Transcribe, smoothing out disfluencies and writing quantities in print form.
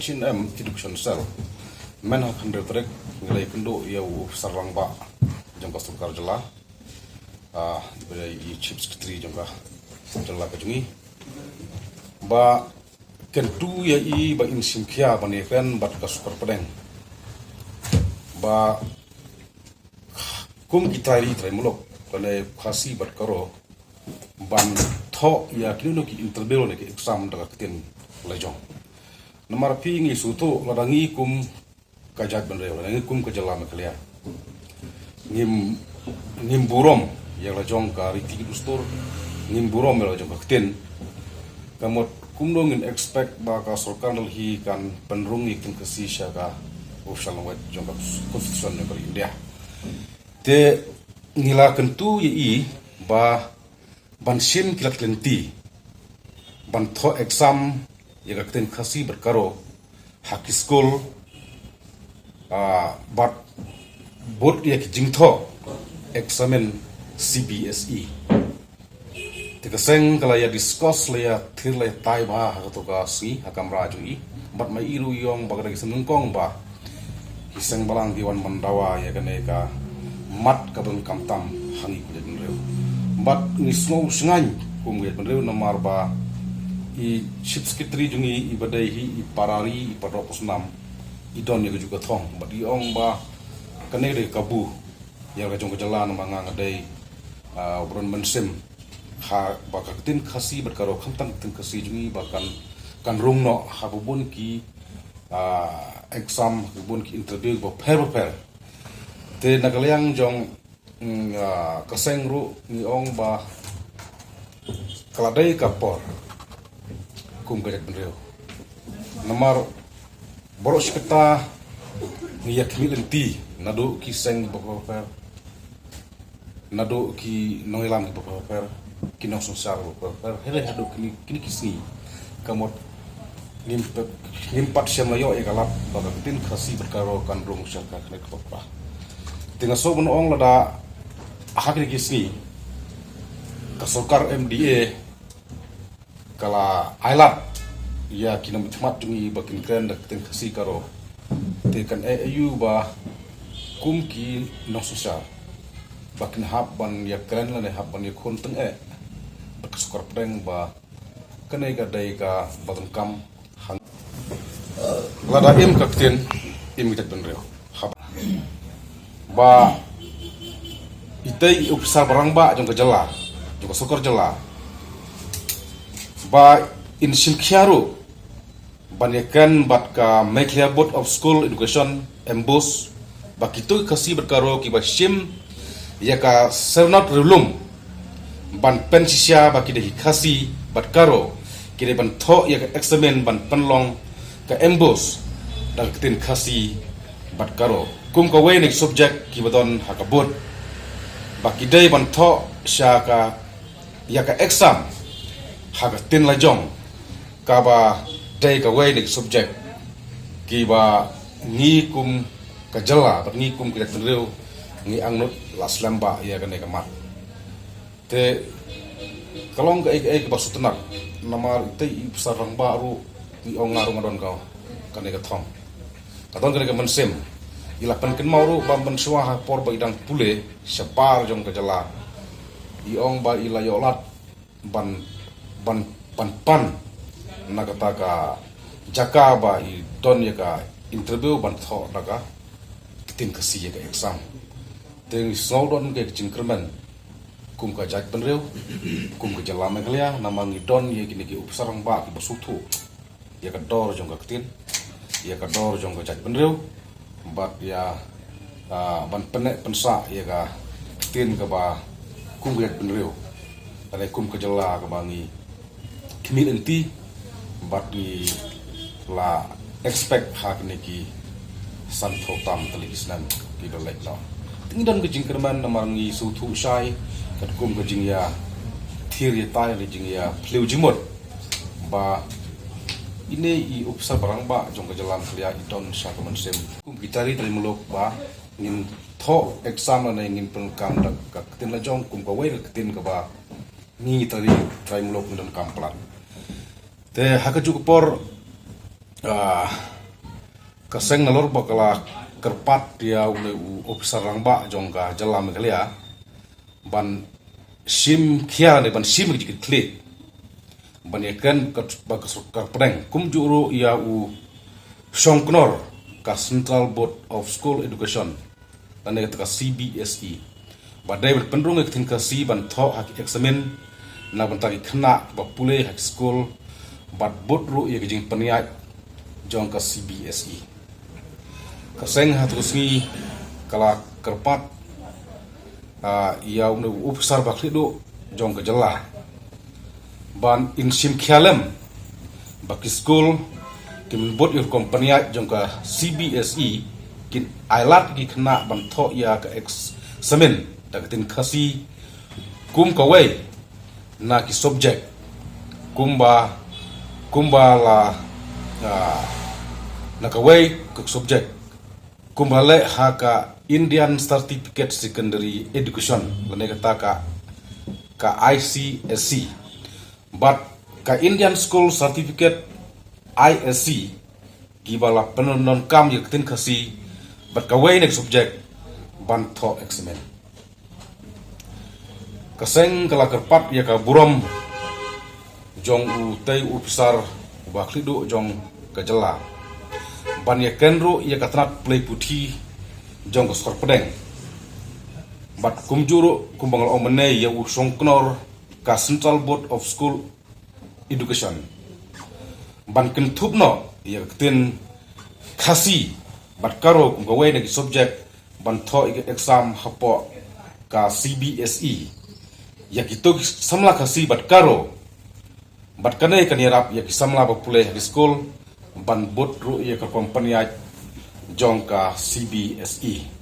Chin Education Cell men hak handle trek nilai kendo yau sarang ba jangka sukar jela diberi chief secretary jangka jela kajungi ba kentu ya ba insimkia ba nekan bat ka sukar pedeng ba kum kitari trai mulok kane khasi bat karo ban tho ya kinu ki interview ne ki exam daga kiten lejong nomor pi ngi sutu ladangi kum kajat ban rew ladangi kum kajala maklia ngim burom ya lejong ka riti ustur ngim burom ya lejong ka kiten kamot kum dong in expect ba ka sarkar hi kan penrung ikin kasi sya ka official wet jong ka constitution ne ka India te ngila kentu yi ba ban sim kilat lenti ban tho exam ya kakten khasi berkaro haki school bat bot ya ki jingtho examen CBSE tika seng kala ya discuss la ya thir la tai ba ha to ka si hakam raju i bat mai iru yong bagada ki senengkong ba hiseng balang diwan mandawa ya kane ka mat ka bang kamtam hangi kulit rew bat ngismo sengan kumget rew namar ba i chief secretary jungi i badai hi i parari i padropusnam i don ya juga thong bat i ong ba kane de kabu ya ka jong ka jalan manga ngadai obron mensem ha ba ka tin khasi berkaro khamtang tin khasi jungi ba kan rungno ha bubun ki exam bubun ki interview ba per te nagalyang jong kaseng ru ni ong ba kaladai kapor kum gajak benreo namar boros kita ni yakmi lenti nado ki seng ba nado ki noilam ba kinong sonsar ba hele hado kini kisni kamot nimpat syam layo e kalap ba tin khasi berkaro kan rung syarka knek pa tinggal so ong lada hak ni kisni ka sarkar MDA kala ailat ya kinam cemat jungi bakin kren dak ten kasi karo tekan EU ba kumki no sosial bakin hab ban ya kren la ne hab ban ya khon teng bak sukar preng ba kanai ga dai ka badam kam hang lada im kakten im gitak ben rew ba itai upsar barang ba jong kejala jong sokor jela ba in silkhiaru banyakan bat ka Mekhlia Board of School Education embus ba kitu kasi berkaro ki ba sim ya ka sernat rulum ban pensisia ba ki de khasi bat karo ki de ban tho ya ka examen ban penlong ka embus dal kitin khasi bat karo kum ka wenik subject ki badon hakabut baki day ban tho sya ka ya ka exam haka tin la jong ka ba day ka wenik subject ki ba ngi kum ka jala ba ngi kum ki dak rew ngi angnut las lamba ya ka ne ka mat te kalong ka ek ba sutenak namar itei sarang baru ni ong ngaru ngadon ka ka ne ka thong kadon ka ne ka mensem ilapan ken mauru bamban suah por ba idang pule separ jong kejala iong ba ilayolat ban pan nagata ka jaka ba i don ya ka interview ban tho daga tin kasi ya ka exam teng snowdon ke jingkerman kum ka jak ban rew kum ka jala meglia namang i don ya kini ki upsarang ba ki basutu ya ka dor jong ka tin ya ka dor jong ka jak ban rew bat ya ban penek pensa ya ka tin ka ba kum gek benreu ale kum ka jala ka bangi kimi enti bat ni la expect hak ni ki san tho tam talisnan ki do lek no tingdon ka jingkerman namangi su thu sai kat kum ka jing ya thir ya tai le jing ya pleu jimot ba ini i upsar barang ba jong kejalan klia idon sa kemensem kum gitari dari mulok ba ngin tho exam na ngin penkam dak ka tin la jong kum ka wei tin ka ba ni tari trai mulok ngin kamplan te haka juk por kaseng nalor bakala kerpat dia officer rangba jongka jala Meghalaya ban sim khia ne ban sim jikit klik ban yakan ka pedeng kum juru ia songknor ka Central Board of School Education dan ka CBSE badai berpendrung ke tin ka si ban tho hak examen na ban tagi khna ba pule hak school bat botru ia jing paniat jong ka CBSE kaseng hatusni kala kerpat ia upsar baklido jong ka jala ban in sim khialem baki school kin bot your company jong ka CBSE kin ailat gi khna ban tho ia ka examen dagatin khasi kum ka wei na ki subject kumba la na ka wei ka subject kumba le ha ka Indian Certificate Secondary Education lane kata ka ICSC but ka Indian School Certificate ISC gibala penonon kam yaktin khasi but ka wei next subject ban tho examen kaseng kala kerpat ya ka buram jong u tei officer baklido jong ka jala ban ya kenro ya katrat play puthi jong ka skor pedeng bat kumjuru kumbangal omene ya u songknor ka Central Board of School Education ban kentupno ya ketin khasi bat karo kumgawe na subject ban tho exam hapo ka CBSE ya kitok samla khasi bat karo bat kanai kanirap ya kisamla ba pule di school ban bot ru ya ka company jong ka CBSE